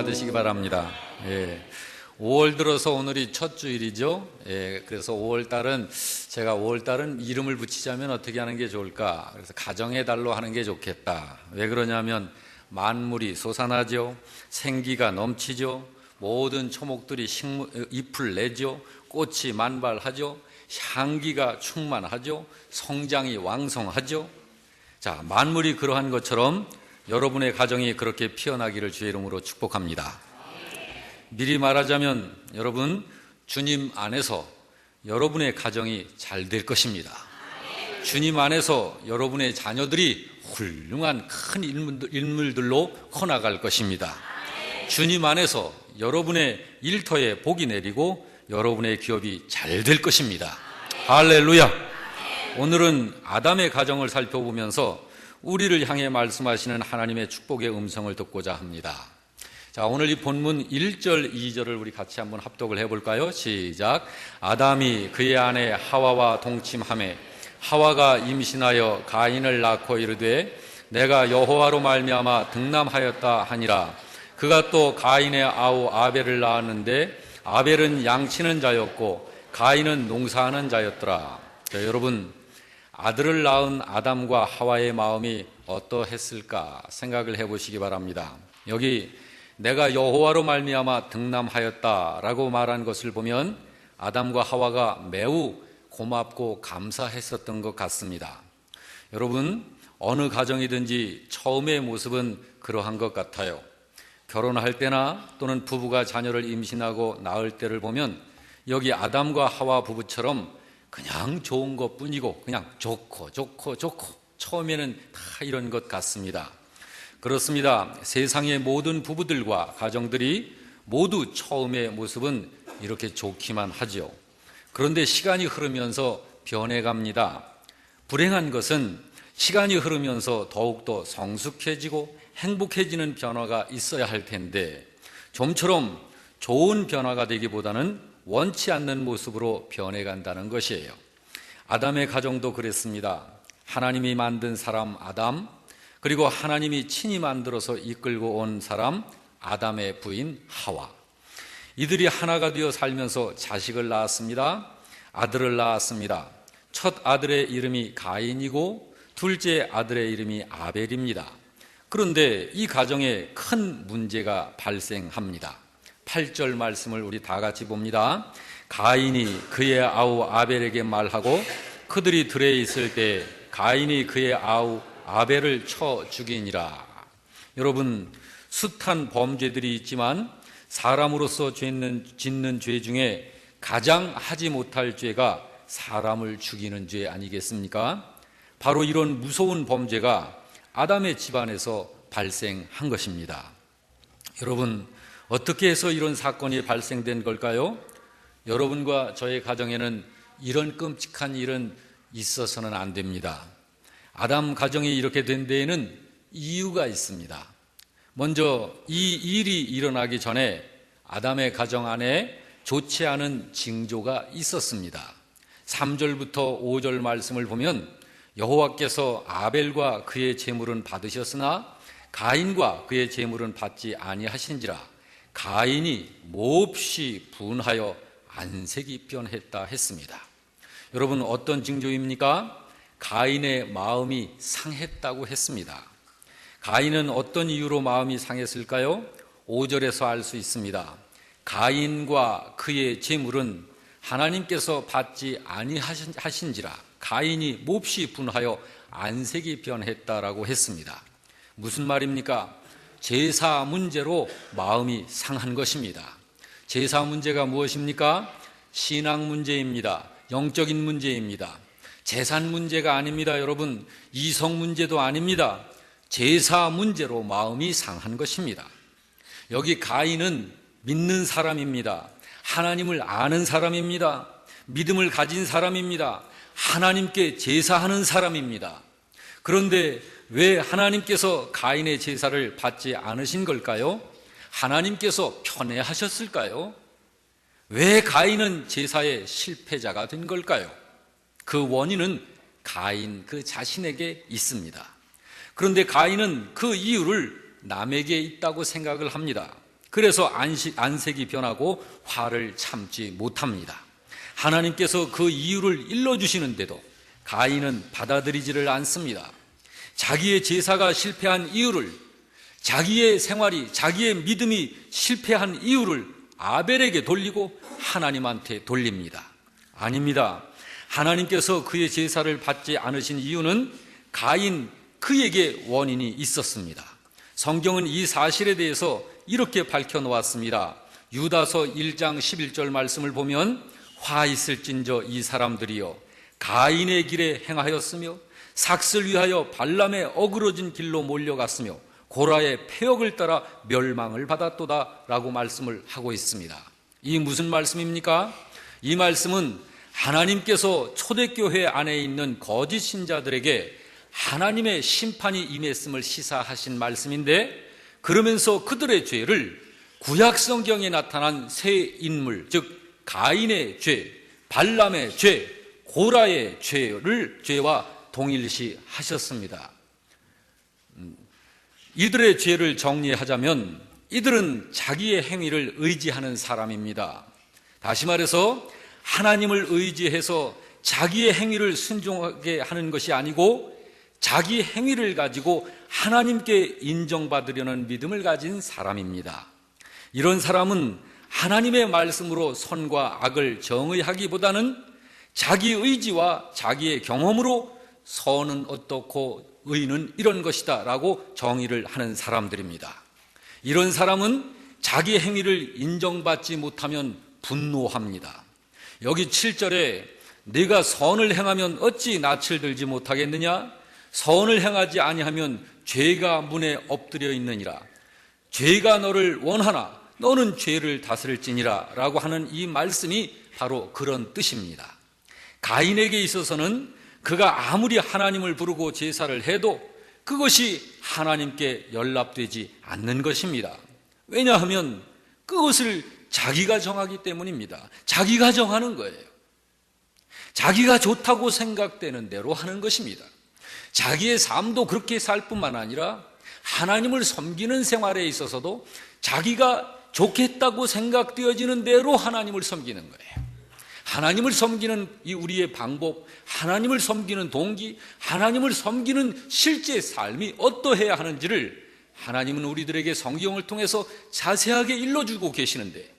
받으시기 바랍니다. 5월 들어서 오늘이 첫 주일이죠. 그래서 5월달은 제가 5월달은 이름을 붙이자면 어떻게 하는 게 좋을까? 그래서 가정의 달로 하는 게 좋겠다. 왜 그러냐면 만물이 솟아나죠. 생기가 넘치죠. 모든 초목들이 잎을 내죠. 꽃이 만발하죠. 향기가 충만하죠. 성장이 왕성하죠. 자, 만물이 그러한 것처럼 여러분의 가정이 그렇게 피어나기를 주의 이름으로 축복합니다. 미리 말하자면 여러분, 주님 안에서 여러분의 가정이 잘 될 것입니다. 주님 안에서 여러분의 자녀들이 훌륭한 큰 인물들로 커나갈 것입니다. 주님 안에서 여러분의 일터에 복이 내리고 여러분의 기업이 잘 될 것입니다. 할렐루야. 오늘은 아담의 가정을 살펴보면서 우리를 향해 말씀하시는 하나님의 축복의 음성을 듣고자 합니다. 자, 오늘 이 본문 1절, 2절을 우리 같이 한번 합독을 해볼까요? 시작. 아담이 그의 아내 하와와 동침하매 하와가 임신하여 가인을 낳고 이르되 내가 여호와로 말미암아 등남하였다 하니라. 그가 또 가인의 아우 아벨을 낳았는데 아벨은 양치는 자였고 가인은 농사하는 자였더라. 자, 여러분, 아들을 낳은 아담과 하와의 마음이 어떠했을까 생각을 해보시기 바랍니다. 여기 내가 여호와로 말미암아 등남하였다라고 말한 것을 보면 아담과 하와가 매우 고맙고 감사했었던 것 같습니다. 여러분, 어느 가정이든지 처음의 모습은 그러한 것 같아요. 결혼할 때나 또는 부부가 자녀를 임신하고 낳을 때를 보면 여기 아담과 하와 부부처럼 그냥 좋은 것뿐이고 그냥 좋고 처음에는 다 이런 것 같습니다. 그렇습니다. 세상의 모든 부부들과 가정들이 모두 처음의 모습은 이렇게 좋기만 하죠. 그런데 시간이 흐르면서 변해갑니다. 불행한 것은 시간이 흐르면서 더욱더 성숙해지고 행복해지는 변화가 있어야 할 텐데 좀처럼 좋은 변화가 되기보다는 원치 않는 모습으로 변해간다는 것이에요. 아담의 가정도 그랬습니다. 하나님이 만든 사람 아담, 그리고 하나님이 친히 만들어서 이끌고 온 사람 아담의 부인 하와, 이들이 하나가 되어 살면서 자식을 낳았습니다. 아들을 낳았습니다. 첫 아들의 이름이 가인이고 둘째 아들의 이름이 아벨입니다. 그런데 이 가정에 큰 문제가 발생합니다. 8절 말씀을 우리 다 같이 봅니다. 가인이 그의 아우 아벨에게 말하고 그들이 들에 있을 때 가인이 그의 아우 아벨을 쳐 죽이니라. 여러분, 숱한 범죄들이 있지만 사람으로서 짓는 죄 중에 가장 하지 못할 죄가 사람을 죽이는 죄 아니겠습니까? 바로 이런 무서운 범죄가 아담의 집안에서 발생한 것입니다. 여러분, 어떻게 해서 이런 사건이 발생된 걸까요? 여러분과 저의 가정에는 이런 끔찍한 일은 있어서는 안 됩니다. 아담 가정이 이렇게 된 데에는 이유가 있습니다. 먼저 이 일이 일어나기 전에 아담의 가정 안에 좋지 않은 징조가 있었습니다. 3절부터 5절 말씀을 보면 여호와께서 아벨과 그의 제물은 받으셨으나 가인과 그의 제물은 받지 아니하신지라. 가인이 몹시 분하여 안색이 변했다 했습니다. 여러분, 어떤 징조입니까? 가인의 마음이 상했다고 했습니다. 가인은 어떤 이유로 마음이 상했을까요? 5절에서 알 수 있습니다. 가인과 그의 제물은 하나님께서 받지 아니하신지라. 가인이 몹시 분하여 안색이 변했다라고 했습니다. 무슨 말입니까? 제사 문제로 마음이 상한 것입니다. 제사 문제가 무엇입니까? 신앙 문제입니다. 영적인 문제입니다. 재산 문제가 아닙니다. 여러분, 이성 문제도 아닙니다. 제사 문제로 마음이 상한 것입니다. 여기 가인은 믿는 사람입니다. 하나님을 아는 사람입니다. 믿음을 가진 사람입니다. 하나님께 제사하는 사람입니다. 그런데 왜 하나님께서 가인의 제사를 받지 않으신 걸까요? 하나님께서 편애하셨을까요? 왜 가인은 제사의 실패자가 된 걸까요? 그 원인은 가인 그 자신에게 있습니다. 그런데 가인은 그 이유를 남에게 있다고 생각을 합니다. 그래서 안색이 변하고 화를 참지 못합니다. 하나님께서 그 이유를 일러주시는데도 가인은 받아들이지를 않습니다. 자기의 제사가 실패한 이유를, 자기의 생활이, 자기의 믿음이 실패한 이유를 아벨에게 돌리고 하나님한테 돌립니다. 아닙니다. 하나님께서 그의 제사를 받지 않으신 이유는 가인 그에게 원인이 있었습니다. 성경은 이 사실에 대해서 이렇게 밝혀놓았습니다. 유다서 1장 11절 말씀을 보면 화 있을진저 이 사람들이여 가인의 길에 행하였으며 삭슬 위하여 발람의 어그러진 길로 몰려갔으며 고라의 폐역을 따라 멸망을 받았도다 라고 말씀을 하고 있습니다. 이 무슨 말씀입니까? 이 말씀은 하나님께서 초대교회 안에 있는 거짓 신자들에게 하나님의 심판이 임했음을 시사하신 말씀인데, 그러면서 그들의 죄를 구약 성경에 나타난 세 인물, 즉 가인의 죄, 발람의 죄, 고라의 죄와 동일시 하셨습니다. 이들의 죄를 정리하자면 이들은 자기의 행위를 의지하는 사람입니다. 다시 말해서 하나님을 의지해서 자기의 행위를 순종하게 하는 것이 아니고 자기 행위를 가지고 하나님께 인정받으려는 믿음을 가진 사람입니다. 이런 사람은 하나님의 말씀으로 선과 악을 정의하기보다는 자기 의지와 자기의 경험으로 선은 어떻고 의는 이런 것이다 라고 정의를 하는 사람들입니다. 이런 사람은 자기 행위를 인정받지 못하면 분노합니다. 여기 7절에 네가 선을 행하면 어찌 낯을 들지 못하겠느냐? 선을 행하지 아니하면 죄가 문에 엎드려 있느니라. 죄가 너를 원하나 너는 죄를 다스릴지니라 라고 하는 이 말씀이 바로 그런 뜻입니다. 가인에게 있어서는 그가 아무리 하나님을 부르고 제사를 해도 그것이 하나님께 연락되지 않는 것입니다. 왜냐하면 그것을 자기가 정하기 때문입니다. 자기가 정하는 거예요. 자기가 좋다고 생각되는 대로 하는 것입니다. 자기의 삶도 그렇게 살 뿐만 아니라 하나님을 섬기는 생활에 있어서도 자기가 좋겠다고 생각되어지는 대로 하나님을 섬기는 거예요. 하나님을 섬기는 이 우리의 방법, 하나님을 섬기는 동기, 하나님을 섬기는 실제 삶이 어떠해야 하는지를 하나님은 우리들에게 성경을 통해서 자세하게 일러주고 계시는데,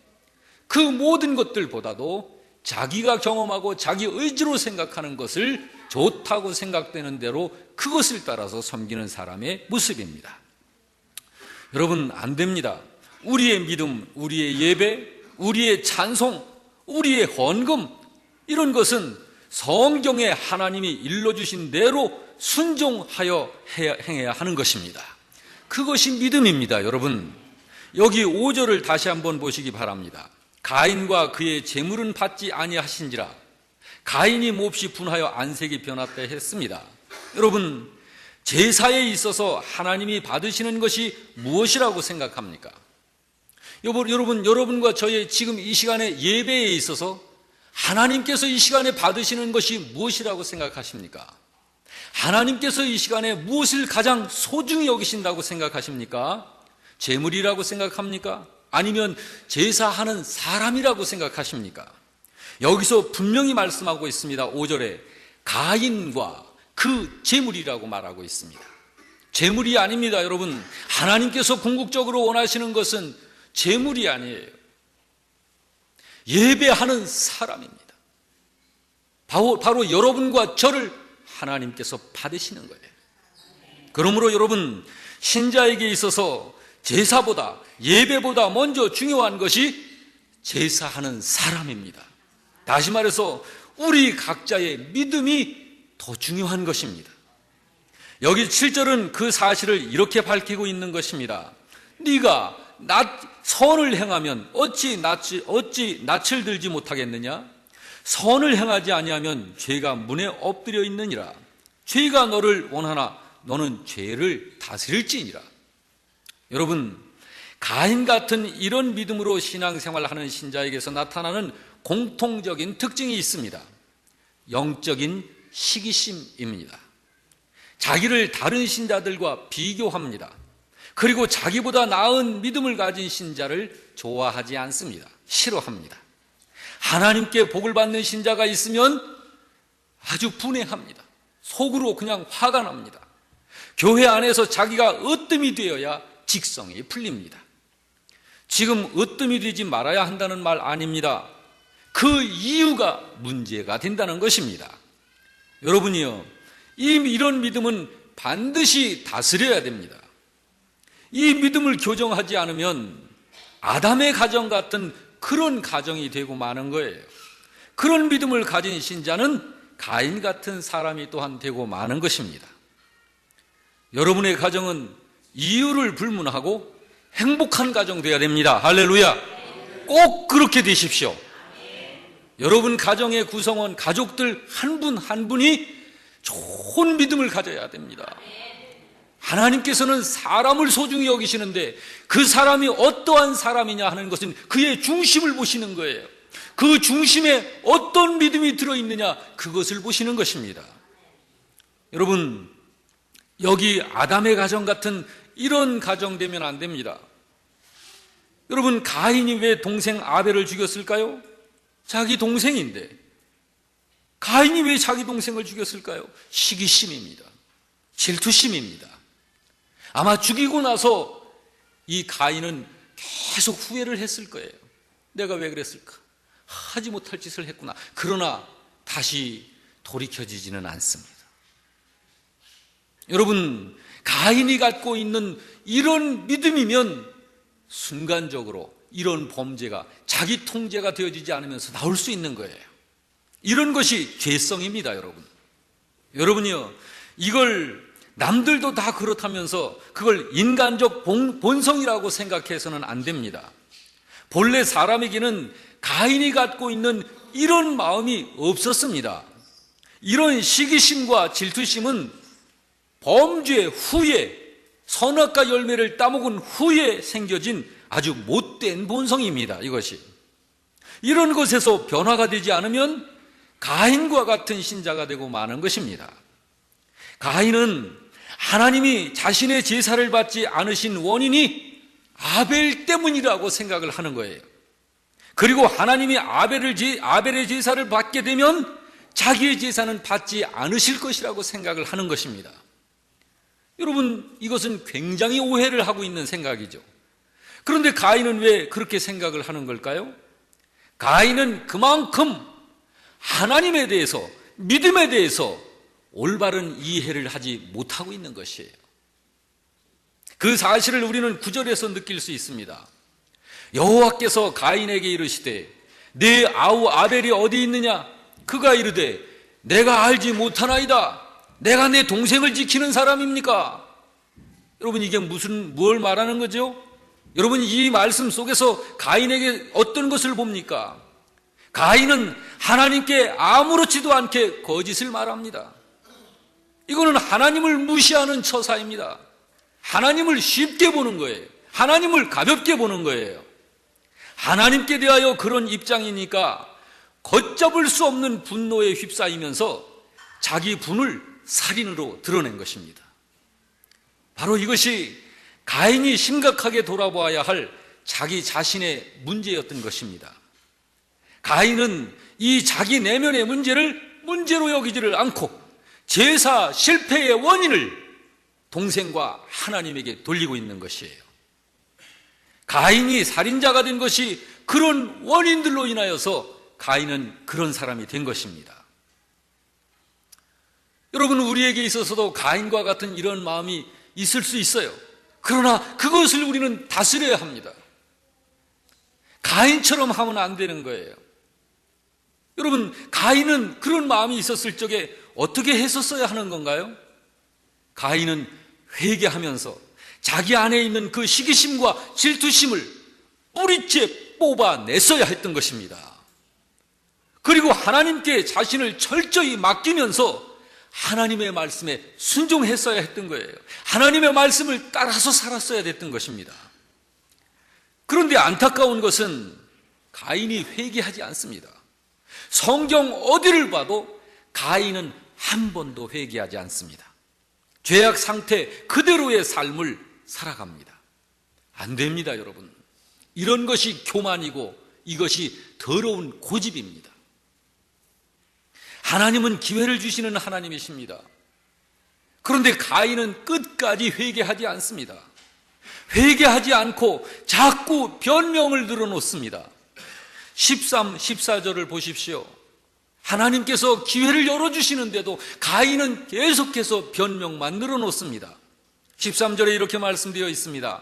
그 모든 것들보다도 자기가 경험하고 자기 의지로 생각하는 것을 좋다고 생각되는 대로 그것을 따라서 섬기는 사람의 모습입니다. 여러분, 안 됩니다. 우리의 믿음, 우리의 예배, 우리의 찬송, 우리의 헌금, 이런 것은 성경에 하나님이 일러주신 대로 순종하여 행해야 하는 것입니다. 그것이 믿음입니다. 여러분, 여기 5절을 다시 한번 보시기 바랍니다. 가인과 그의 재물은 받지 아니하신지라. 가인이 몹시 분하여 안색이 변했다 했습니다. 여러분, 제사에 있어서 하나님이 받으시는 것이 무엇이라고 생각합니까? 여러분과 저의 지금 이 시간의 예배에 있어서 하나님께서 이 시간에 받으시는 것이 무엇이라고 생각하십니까? 하나님께서 이 시간에 무엇을 가장 소중히 여기신다고 생각하십니까? 재물이라고 생각합니까? 아니면 제사하는 사람이라고 생각하십니까? 여기서 분명히 말씀하고 있습니다. 5절에 가인과 그 재물이라고 말하고 있습니다. 재물이 아닙니다. 여러분, 하나님께서 궁극적으로 원하시는 것은 재물이 아니에요. 예배하는 사람입니다. 바로 여러분과 저를 하나님께서 받으시는 거예요. 그러므로 여러분, 신자에게 있어서 제사보다, 예배보다 먼저 중요한 것이 제사하는 사람입니다. 다시 말해서 우리 각자의 믿음이 더 중요한 것입니다. 여기 7절은 그 사실을 이렇게 밝히고 있는 것입니다. 네가 선을 행하면 어찌 낯을 들지 못하겠느냐? 선을 행하지 아니하면 죄가 문에 엎드려 있느니라. 죄가 너를 원하나 너는 죄를 다스릴지니라. 여러분, 가인 같은 이런 믿음으로 신앙생활하는 신자에게서 나타나는 공통적인 특징이 있습니다. 영적인 시기심입니다. 자기를 다른 신자들과 비교합니다. 그리고 자기보다 나은 믿음을 가진 신자를 좋아하지 않습니다. 싫어합니다. 하나님께 복을 받는 신자가 있으면 아주 분해합니다. 속으로 그냥 화가 납니다. 교회 안에서 자기가 으뜸이 되어야 직성이 풀립니다. 지금 으뜸이 되지 말아야 한다는 말 아닙니다. 그 이유가 문제가 된다는 것입니다. 여러분이요, 이런 믿음은 반드시 다스려야 됩니다. 이 믿음을 교정하지 않으면 아담의 가정 같은 그런 가정이 되고 마는 거예요. 그런 믿음을 가진 신자는 가인 같은 사람이 또한 되고 마는 것입니다. 여러분의 가정은 이유를 불문하고 행복한 가정 되어야 됩니다. 할렐루야. 꼭 그렇게 되십시오. 여러분 가정의 구성원, 가족들 한 분 한 분이 좋은 믿음을 가져야 됩니다. 하나님께서는 사람을 소중히 여기시는데 그 사람이 어떠한 사람이냐 하는 것은 그의 중심을 보시는 거예요. 그 중심에 어떤 믿음이 들어있느냐, 그것을 보시는 것입니다. 여러분, 여기 아담의 가정 같은 이런 가정 되면 안 됩니다. 여러분, 가인이 왜 동생 아벨을 죽였을까요? 자기 동생인데. 가인이 왜 자기 동생을 죽였을까요? 시기심입니다. 질투심입니다. 아마 죽이고 나서 이 가인은 계속 후회를 했을 거예요. 내가 왜 그랬을까? 하지 못할 짓을 했구나. 그러나 다시 돌이켜지지는 않습니다. 여러분, 가인이 갖고 있는 이런 믿음이면 순간적으로 이런 범죄가 자기 통제가 되어지지 않으면서 나올 수 있는 거예요. 이런 것이 죄성입니다, 여러분. 여러분이요, 이걸 남들도 다 그렇다면서 그걸 인간적 본성이라고 생각해서는 안 됩니다. 본래 사람에게는 가인이 갖고 있는 이런 마음이 없었습니다. 이런 시기심과 질투심은 범죄 후에, 선악과 열매를 따먹은 후에 생겨진 아주 못된 본성입니다. 이것이. 이런 것에서 변화가 되지 않으면 가인과 같은 신자가 되고 마는 것입니다. 가인은 하나님이 자신의 제사를 받지 않으신 원인이 아벨 때문이라고 생각을 하는 거예요. 그리고 하나님이 아벨의 제사를 받게 되면 자기의 제사는 받지 않으실 것이라고 생각을 하는 것입니다. 여러분, 이것은 굉장히 오해를 하고 있는 생각이죠. 그런데 가인은 왜 그렇게 생각을 하는 걸까요? 가인은 그만큼 하나님에 대해서, 믿음에 대해서 올바른 이해를 하지 못하고 있는 것이에요. 그 사실을 우리는 9절에서 느낄 수 있습니다. 여호와께서 가인에게 이르시되 내 아우 아벨이 어디 있느냐? 그가 이르되 내가 알지 못하나이다. 내가 내 동생을 지키는 사람입니까? 여러분, 이게 뭘 말하는 거죠? 여러분, 이 말씀 속에서 가인에게 어떤 것을 봅니까? 가인은 하나님께 아무렇지도 않게 거짓을 말합니다. 이거는 하나님을 무시하는 처사입니다. 하나님을 쉽게 보는 거예요. 하나님을 가볍게 보는 거예요. 하나님께 대하여 그런 입장이니까 걷잡을 수 없는 분노에 휩싸이면서 자기 분을 살인으로 드러낸 것입니다. 바로 이것이 가인이 심각하게 돌아보아야 할 자기 자신의 문제였던 것입니다. 가인은 이 자기 내면의 문제를 문제로 여기지를 않고 제사 실패의 원인을 동생과 하나님에게 돌리고 있는 것이에요. 가인이 살인자가 된 것이 그런 원인들로 인하여서 가인은 그런 사람이 된 것입니다. 여러분, 우리에게 있어서도 가인과 같은 이런 마음이 있을 수 있어요. 그러나 그것을 우리는 다스려야 합니다. 가인처럼 하면 안 되는 거예요. 여러분, 가인은 그런 마음이 있었을 적에 어떻게 했었어야 하는 건가요? 가인은 회개하면서 자기 안에 있는 그 시기심과 질투심을 뿌리째 뽑아냈어야 했던 것입니다. 그리고 하나님께 자신을 철저히 맡기면서 하나님의 말씀에 순종했어야 했던 거예요. 하나님의 말씀을 따라서 살았어야 됐던 것입니다. 그런데 안타까운 것은 가인이 회개하지 않습니다. 성경 어디를 봐도 가인은 한 번도 회개하지 않습니다. 죄악 상태 그대로의 삶을 살아갑니다. 안 됩니다, 여러분. 이런 것이 교만이고 이것이 더러운 고집입니다. 하나님은 기회를 주시는 하나님이십니다. 그런데 가인은 끝까지 회개하지 않습니다. 회개하지 않고 자꾸 변명을 늘어놓습니다. 13, 14절을 보십시오. 하나님께서 기회를 열어주시는데도 가인은 계속해서 변명만 늘어놓습니다. 13절에 이렇게 말씀되어 있습니다.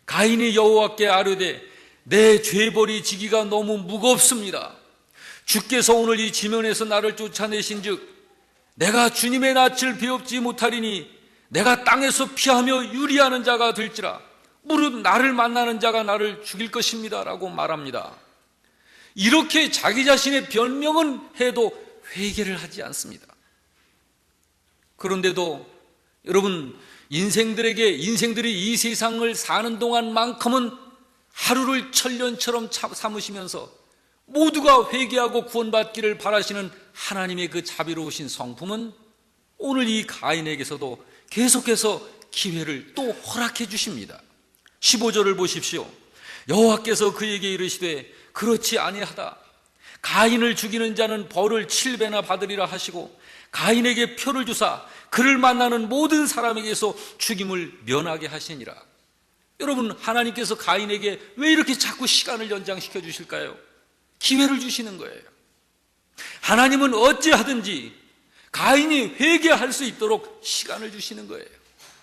가인이 여호와께 아뢰되 내 죄벌이 지기가 너무 무겁습니다. 주께서 오늘 이 지면에서 나를 쫓아내신즉 내가 주님의 낯을 배웁지 못하리니 내가 땅에서 피하며 유리하는 자가 될지라 무릇 나를 만나는 자가 나를 죽일 것입니다 라고 말합니다. 이렇게 자기 자신의 변명은 해도 회개를 하지 않습니다. 그런데도 여러분, 인생들이 이 세상을 사는 동안만큼은 하루를 천년처럼 삼으시면서 모두가 회개하고 구원받기를 바라시는 하나님의 그 자비로우신 성품은 오늘 이 가인에게서도 계속해서 기회를 또 허락해 주십니다. 15절을 보십시오. 여호와께서 그에게 이르시되 그렇지 아니하다. 가인을 죽이는 자는 벌을 7배나 받으리라 하시고 가인에게 표를 주사 그를 만나는 모든 사람에게서 죽임을 면하게 하시니라. 여러분, 하나님께서 가인에게 왜 이렇게 자꾸 시간을 연장시켜 주실까요? 기회를 주시는 거예요. 하나님은 어찌하든지 가인이 회개할 수 있도록 시간을 주시는 거예요.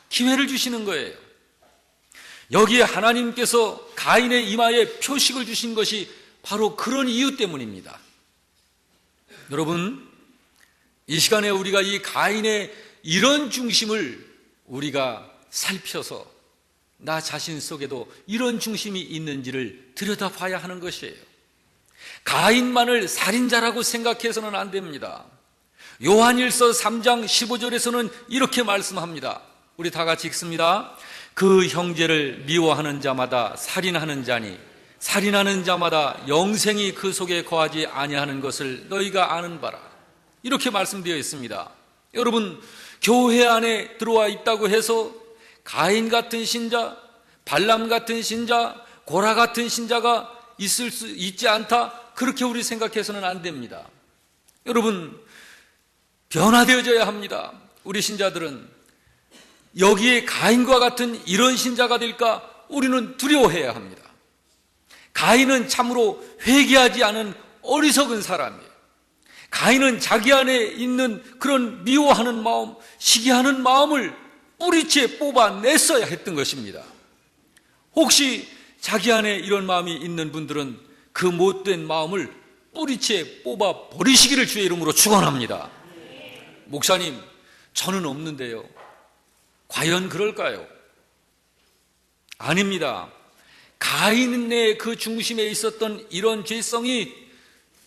기회를 주시는 거예요. 여기에 하나님께서 가인의 이마에 표식을 주신 것이 바로 그런 이유 때문입니다. 여러분, 이 시간에 우리가 이 가인의 이런 중심을 우리가 살펴서 나 자신 속에도 이런 중심이 있는지를 들여다봐야 하는 것이에요. 가인만을 살인자라고 생각해서는 안 됩니다. 요한일서 3장 15절에서는 이렇게 말씀합니다. 우리 다 같이 읽습니다. 그 형제를 미워하는 자마다 살인하는 자니 살인하는 자마다 영생이 그 속에 거하지 아니하는 것을 너희가 아는 바라. 이렇게 말씀되어 있습니다. 여러분, 교회 안에 들어와 있다고 해서 가인 같은 신자, 발람 같은 신자, 고라 같은 신자가 있을 수 있지 않다, 그렇게 우리 생각해서는 안 됩니다. 여러분, 변화되어져야 합니다. 우리 신자들은 여기에 가인과 같은 이런 신자가 될까 우리는 두려워해야 합니다. 가인은 참으로 회개하지 않은 어리석은 사람이에요. 가인은 자기 안에 있는 그런 미워하는 마음, 시기하는 마음을 뿌리채 뽑아냈어야 했던 것입니다. 혹시 자기 안에 이런 마음이 있는 분들은 그 못된 마음을 뿌리채 뽑아 버리시기를 주의 이름으로 축원합니다. 목사님, 저는 없는데요. 과연 그럴까요? 아닙니다. 가인의 그 중심에 있었던 이런 죄성이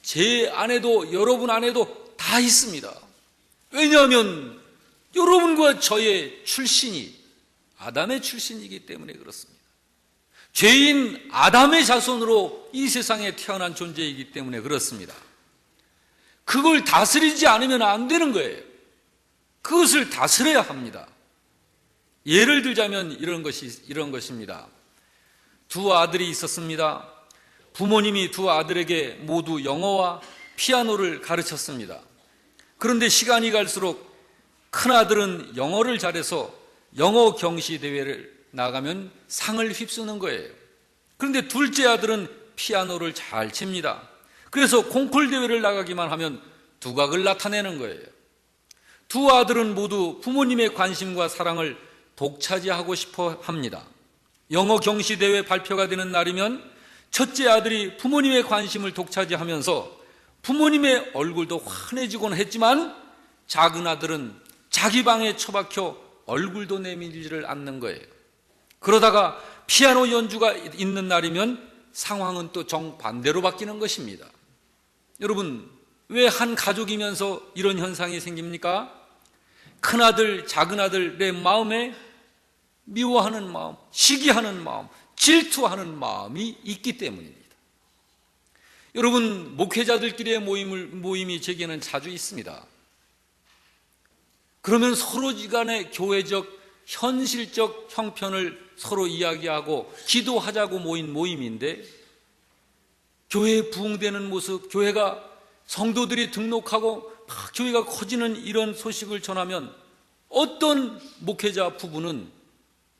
제 안에도 여러분 안에도 다 있습니다. 왜냐하면 여러분과 저의 출신이 아담의 출신이기 때문에 그렇습니다. 죄인 아담의 자손으로 이 세상에 태어난 존재이기 때문에 그렇습니다. 그걸 다스리지 않으면 안 되는 거예요. 그것을 다스려야 합니다. 예를 들자면 이런 것입니다. 두 아들이 있었습니다. 부모님이 두 아들에게 모두 영어와 피아노를 가르쳤습니다. 그런데 시간이 갈수록 큰 아들은 영어를 잘해서 영어 경시 대회를 나가면 상을 휩쓰는 거예요. 그런데 둘째 아들은 피아노를 잘 칩니다. 그래서 콩쿨 대회를 나가기만 하면 두각을 나타내는 거예요. 두 아들은 모두 부모님의 관심과 사랑을 독차지하고 싶어 합니다. 영어 경시 대회 발표가 되는 날이면 첫째 아들이 부모님의 관심을 독차지하면서 부모님의 얼굴도 환해지곤 했지만 작은 아들은 자기 방에 처박혀 얼굴도 내밀지를 않는 거예요. 그러다가 피아노 연주가 있는 날이면 상황은 또 정반대로 바뀌는 것입니다. 여러분, 왜 한 가족이면서 이런 현상이 생깁니까? 큰아들, 작은아들의 마음에 미워하는 마음, 시기하는 마음, 질투하는 마음이 있기 때문입니다. 여러분, 목회자들끼리의 모임이 제게는 자주 있습니다. 그러면 서로 간의 교회적 현실적 형편을 서로 이야기하고 기도하자고 모인 모임인데, 교회에 부흥되는 모습, 교회가 성도들이 등록하고 막 교회가 커지는 이런 소식을 전하면 어떤 목회자 부부는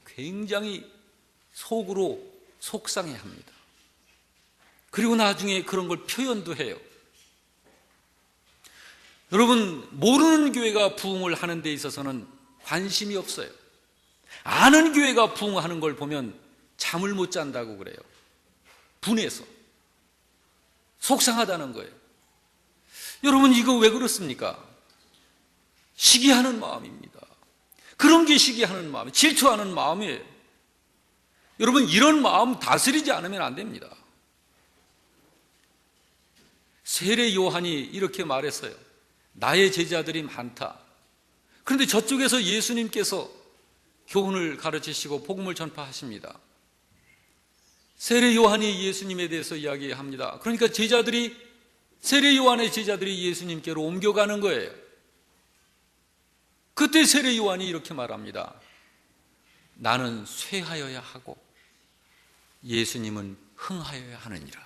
굉장히 속으로 속상해합니다. 그리고 나중에 그런 걸 표현도 해요. 여러분, 모르는 교회가 부흥을 하는 데 있어서는 관심이 없어요. 아는 교회가 부흥하는 걸 보면 잠을 못 잔다고 그래요. 분해서. 속상하다는 거예요. 여러분, 이거 왜 그렇습니까? 시기하는 마음입니다. 그런 게 시기하는 마음이에요. 질투하는 마음이에요. 여러분, 이런 마음 다스리지 않으면 안 됩니다. 세례 요한이 이렇게 말했어요. 나의 제자들이 많다. 그런데 저쪽에서 예수님께서 교훈을 가르치시고 복음을 전파하십니다. 세례 요한이 예수님에 대해서 이야기합니다. 그러니까 세례 요한의 제자들이 예수님께로 옮겨가는 거예요. 그때 세례 요한이 이렇게 말합니다. 나는 쇠하여야 하고 예수님은 흥하여야 하느니라.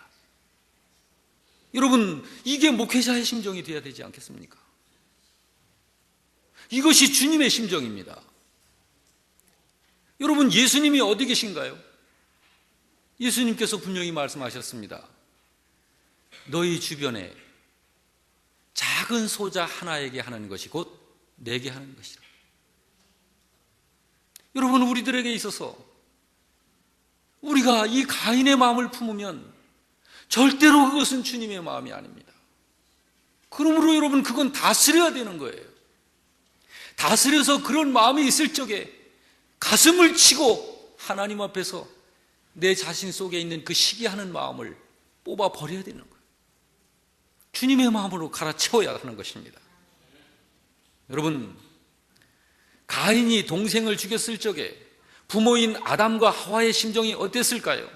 여러분, 이게 목회자의 심정이 되어야 되지 않겠습니까? 이것이 주님의 심정입니다. 여러분, 예수님이 어디 계신가요? 예수님께서 분명히 말씀하셨습니다. 너희 주변에 작은 소자 하나에게 하는 것이 곧 내게 하는 것이라. 여러분, 우리들에게 있어서 우리가 이 가인의 마음을 품으면 절대로 그것은 주님의 마음이 아닙니다. 그러므로 여러분, 그건 다스려야 되는 거예요. 다스려서 그런 마음이 있을 적에 가슴을 치고 하나님 앞에서 내 자신 속에 있는 그 시기하는 마음을 뽑아 버려야 되는 거예요. 주님의 마음으로 갈아채워야 하는 것입니다. 여러분, 가인이 동생을 죽였을 적에 부모인 아담과 하와의 심정이 어땠을까요?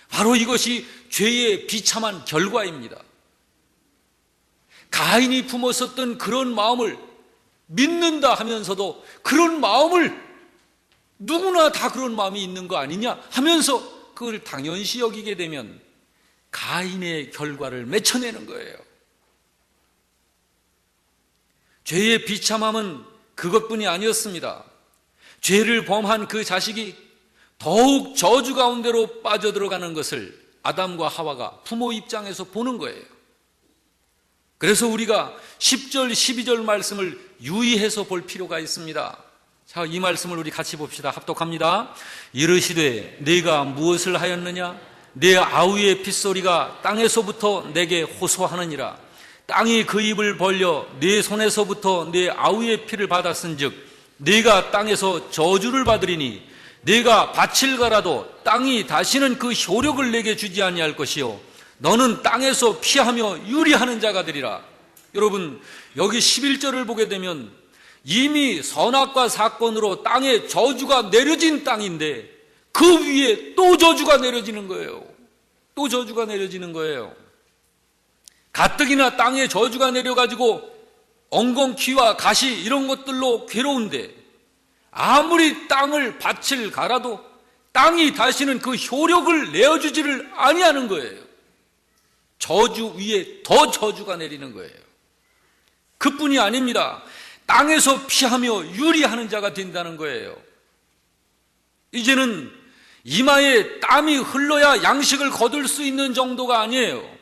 바로 이것이 죄의 비참한 결과입니다. 가인이 품었었던 그런 마음을 믿는다 하면서도 그런 마음을 누구나 다 그런 마음이 있는 거 아니냐 하면서 그걸 당연시 여기게 되면 가인의 결과를 맺혀내는 거예요. 죄의 비참함은 그것뿐이 아니었습니다. 죄를 범한 그 자식이 더욱 저주 가운데로 빠져들어가는 것을 아담과 하와가 부모 입장에서 보는 거예요. 그래서 우리가 10절, 12절 말씀을 유의해서 볼 필요가 있습니다. 자, 이 말씀을 우리 같이 봅시다. 합독합니다. 이르시되 네가 무엇을 하였느냐? 내 아우의 핏소리가 땅에서부터 내게 호소하느니라. 땅이 그 입을 벌려 네 손에서부터 내 아우의 피를 받았은즉 네가 땅에서 저주를 받으리니 네가 밭을 갈아도 땅이 다시는 그 효력을 내게 주지 아니할 것이요 너는 땅에서 피하며 유리하는 자가 되리라. 여러분, 여기 11절을 보게 되면 이미 선악과 사건으로 땅에 저주가 내려진 땅인데 그 위에 또 저주가 내려지는 거예요. 또 저주가 내려지는 거예요. 가뜩이나 땅에 저주가 내려가지고 엉겅퀴와 가시 이런 것들로 괴로운데 아무리 밭을 갈아도 땅이 다시는 그 효력을 내어주지를 아니하는 거예요. 저주 위에 더 저주가 내리는 거예요. 그뿐이 아닙니다. 땅에서 피하며 유리하는 자가 된다는 거예요. 이제는 이마에 땀이 흘러야 양식을 거둘 수 있는 정도가 아니에요.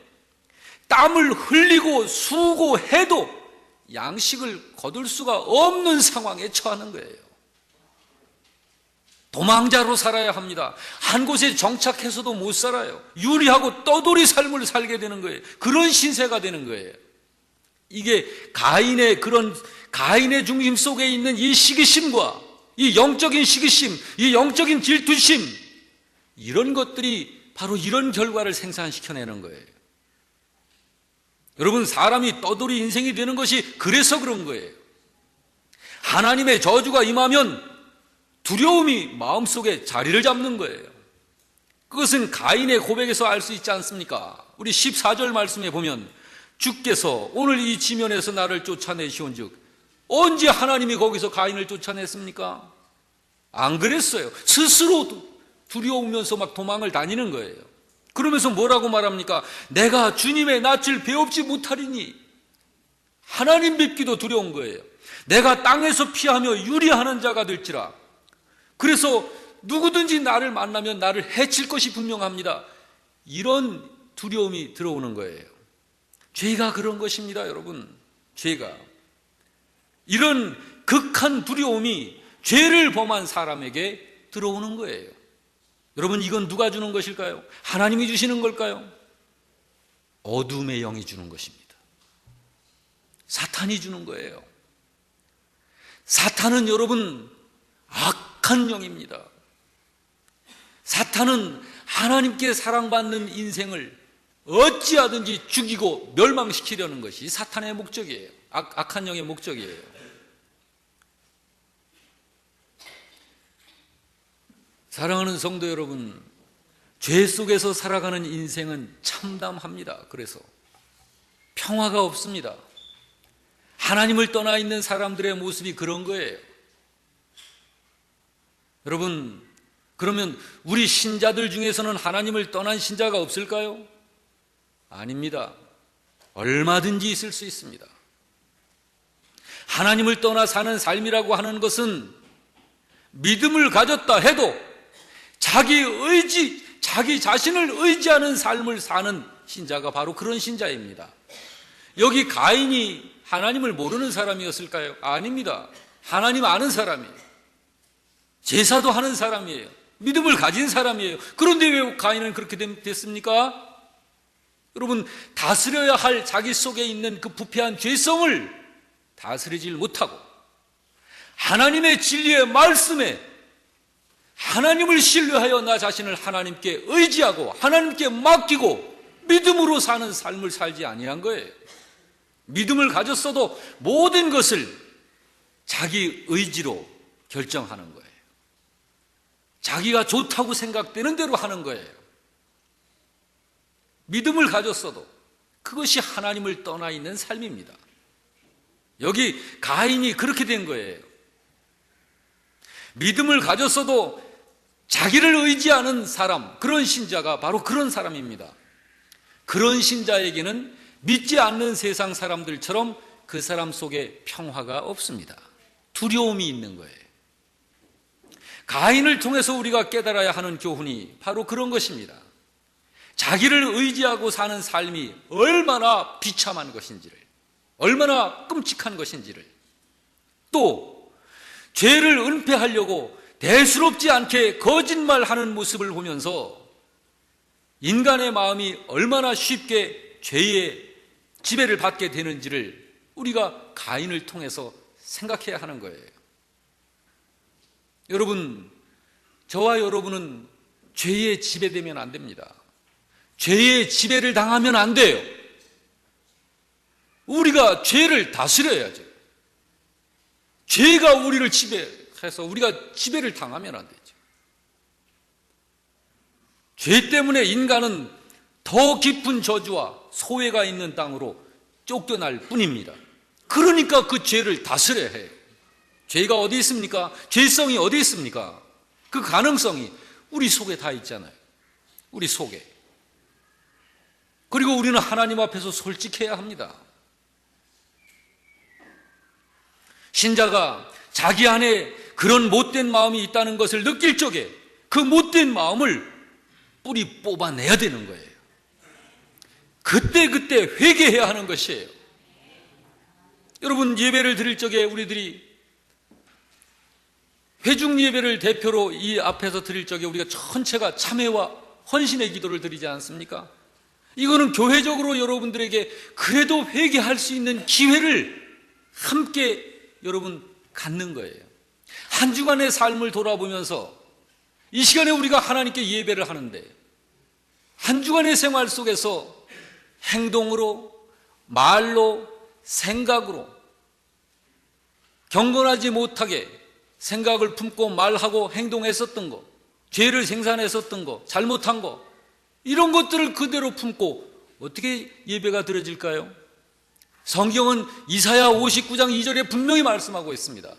땀을 흘리고 수고해도 양식을 거둘 수가 없는 상황에 처하는 거예요. 도망자로 살아야 합니다. 한 곳에 정착해서도 못 살아요. 유리하고 떠돌이 삶을 살게 되는 거예요. 그런 신세가 되는 거예요. 이게 가인의 중심 속에 있는 이 시기심과 이 영적인 시기심, 이 영적인 질투심, 이런 것들이 바로 이런 결과를 생산시켜내는 거예요. 여러분, 사람이 떠돌이 인생이 되는 것이 그래서 그런 거예요. 하나님의 저주가 임하면 두려움이 마음속에 자리를 잡는 거예요. 그것은 가인의 고백에서 알 수 있지 않습니까? 우리 14절 말씀에 보면 주께서 오늘 이 지면에서 나를 쫓아내시온즉 언제 하나님이 거기서 가인을 쫓아냈습니까? 안 그랬어요. 스스로 두려우면서 막 도망을 다니는 거예요. 그러면서 뭐라고 말합니까? 내가 주님의 낯을 배웁지 못하리니. 하나님 뵙기도 두려운 거예요. 내가 땅에서 피하며 유리하는 자가 될지라. 그래서 누구든지 나를 만나면 나를 해칠 것이 분명합니다. 이런 두려움이 들어오는 거예요. 죄가 그런 것입니다, 여러분. 죄가. 이런 극한 두려움이 죄를 범한 사람에게 들어오는 거예요. 여러분, 이건 누가 주는 것일까요? 하나님이 주시는 걸까요? 어둠의 영이 주는 것입니다. 사탄이 주는 거예요. 사탄은 여러분 악한 영입니다. 사탄은 하나님께 사랑받는 인생을 어찌하든지 죽이고 멸망시키려는 것이 사탄의 목적이에요. 악한 영의 목적이에요. 사랑하는 성도 여러분, 죄 속에서 살아가는 인생은 참담합니다. 그래서 평화가 없습니다. 하나님을 떠나 있는 사람들의 모습이 그런 거예요. 여러분, 그러면 우리 신자들 중에서는 하나님을 떠난 신자가 없을까요? 아닙니다. 얼마든지 있을 수 있습니다. 하나님을 떠나 사는 삶이라고 하는 것은 믿음을 가졌다 해도 자기 자신을 의지하는 삶을 사는 신자가 바로 그런 신자입니다. 여기 가인이 하나님을 모르는 사람이었을까요? 아닙니다. 하나님 아는 사람이에요. 제사도 하는 사람이에요. 믿음을 가진 사람이에요. 그런데 왜 가인은 그렇게 됐습니까? 여러분, 다스려야 할 자기 속에 있는 그 부패한 죄성을 다스리질 못하고 하나님의 진리의 말씀에 하나님을 신뢰하여 나 자신을 하나님께 의지하고 하나님께 맡기고 믿음으로 사는 삶을 살지 아니한 거예요. 믿음을 가졌어도 모든 것을 자기 의지로 결정하는 거예요. 자기가 좋다고 생각되는 대로 하는 거예요. 믿음을 가졌어도 그것이 하나님을 떠나 있는 삶입니다. 여기 가인이 그렇게 된 거예요. 믿음을 가졌어도 자기를 의지하는 사람, 그런 신자가 바로 그런 사람입니다. 그런 신자에게는 믿지 않는 세상 사람들처럼 그 사람 속에 평화가 없습니다. 두려움이 있는 거예요. 가인을 통해서 우리가 깨달아야 하는 교훈이 바로 그런 것입니다. 자기를 의지하고 사는 삶이 얼마나 비참한 것인지를, 얼마나 끔찍한 것인지를, 또 죄를 은폐하려고 대수롭지 않게 거짓말하는 모습을 보면서 인간의 마음이 얼마나 쉽게 죄의 지배를 받게 되는지를 우리가 가인을 통해서 생각해야 하는 거예요. 여러분, 저와 여러분은 죄에 지배되면 안 됩니다. 죄의 지배를 당하면 안 돼요. 우리가 죄를 다스려야죠. 죄가 우리를 지배해서 우리가 지배를 당하면 안 되죠. 죄 때문에 인간은 더 깊은 저주와 소외가 있는 땅으로 쫓겨날 뿐입니다. 그러니까 그 죄를 다스려야 해요. 죄가 어디 있습니까? 죄성이 어디 있습니까? 그 가능성이 우리 속에 다 있잖아요. 우리 속에. 그리고 우리는 하나님 앞에서 솔직해야 합니다. 신자가 자기 안에 그런 못된 마음이 있다는 것을 느낄 적에 그 못된 마음을 뿌리 뽑아내야 되는 거예요. 그때 회개해야 하는 것이에요. 여러분, 예배를 드릴 적에 우리들이 회중 예배를 대표로 이 앞에서 드릴 적에 우리가 전체가 참회와 헌신의 기도를 드리지 않습니까? 이거는 교회적으로 여러분들에게 그래도 회개할 수 있는 기회를 함께 여러분 갖는 거예요. 한 주간의 삶을 돌아보면서 이 시간에 우리가 하나님께 예배를 하는데 한 주간의 생활 속에서 행동으로, 말로, 생각으로 경건하지 못하게 생각을 품고 말하고 행동했었던 것, 죄를 생산했었던 것, 잘못한 것, 이런 것들을 그대로 품고 어떻게 예배가 드려질까요? 성경은 이사야 59장 2절에 분명히 말씀하고 있습니다.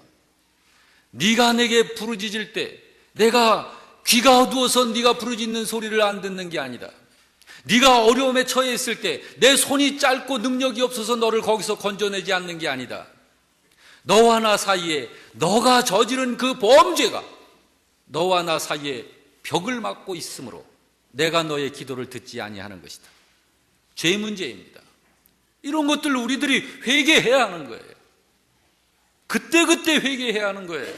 네가 내게 부르짖을 때 내가 귀가 어두워서 네가 부르짖는 소리를 안 듣는 게 아니다. 네가 어려움에 처해 있을 때 내 손이 짧고 능력이 없어서 너를 거기서 건져내지 않는 게 아니다. 너와 나 사이에 너가 저지른 그 범죄가 너와 나 사이에 벽을 막고 있으므로 내가 너의 기도를 듣지 아니하는 것이다. 죄 문제입니다. 이런 것들을 우리들이 회개해야 하는 거예요. 그때그때 회개해야 하는 거예요.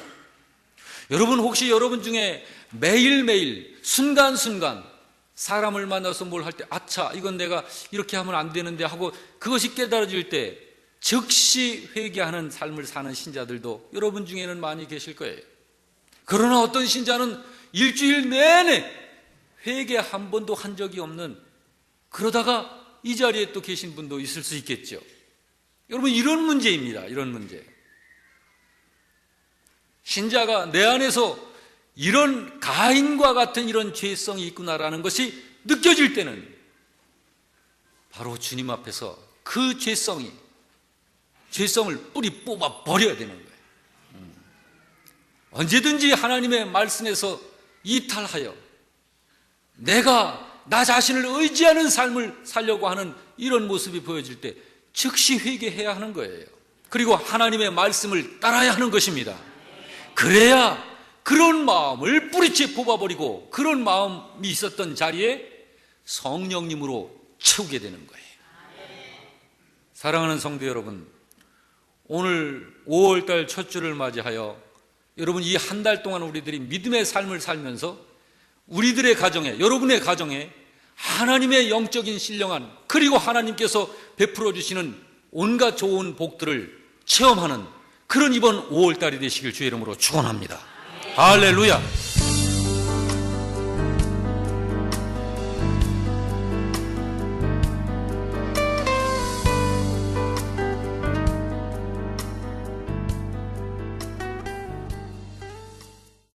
여러분, 혹시 여러분 중에 매일매일 순간순간 사람을 만나서 뭘 할 때 아차, 이건 내가 이렇게 하면 안 되는데 하고 그것이 깨달아질 때 즉시 회개하는 삶을 사는 신자들도 여러분 중에는 많이 계실 거예요. 그러나 어떤 신자는 일주일 내내 회개 한 번도 한 적이 없는, 그러다가 이 자리에 또 계신 분도 있을 수 있겠죠. 여러분, 이런 문제입니다. 이런 문제. 신자가 내 안에서 이런 가인과 같은 이런 죄성이 있구나라는 것이 느껴질 때는 바로 주님 앞에서 그 죄성을 뿌리 뽑아 버려야 되는 거예요. 언제든지 하나님의 말씀에서 이탈하여 내가 나 자신을 의지하는 삶을 살려고 하는 이런 모습이 보여질 때 즉시 회개해야 하는 거예요. 그리고 하나님의 말씀을 따라야 하는 것입니다. 그래야 그런 마음을 뿌리채 뽑아버리고 그런 마음이 있었던 자리에 성령님으로 채우게 되는 거예요. 사랑하는 성도 여러분, 오늘 5월달 첫 주를 맞이하여 여러분, 이 한 달 동안 우리들이 믿음의 삶을 살면서 우리들의 가정에, 여러분의 가정에 하나님의 영적인 신령한, 그리고 하나님께서 베풀어 주시는 온갖 좋은 복들을 체험하는 그런 이번 5월달이 되시길 주의 이름으로 축원합니다. 할렐루야.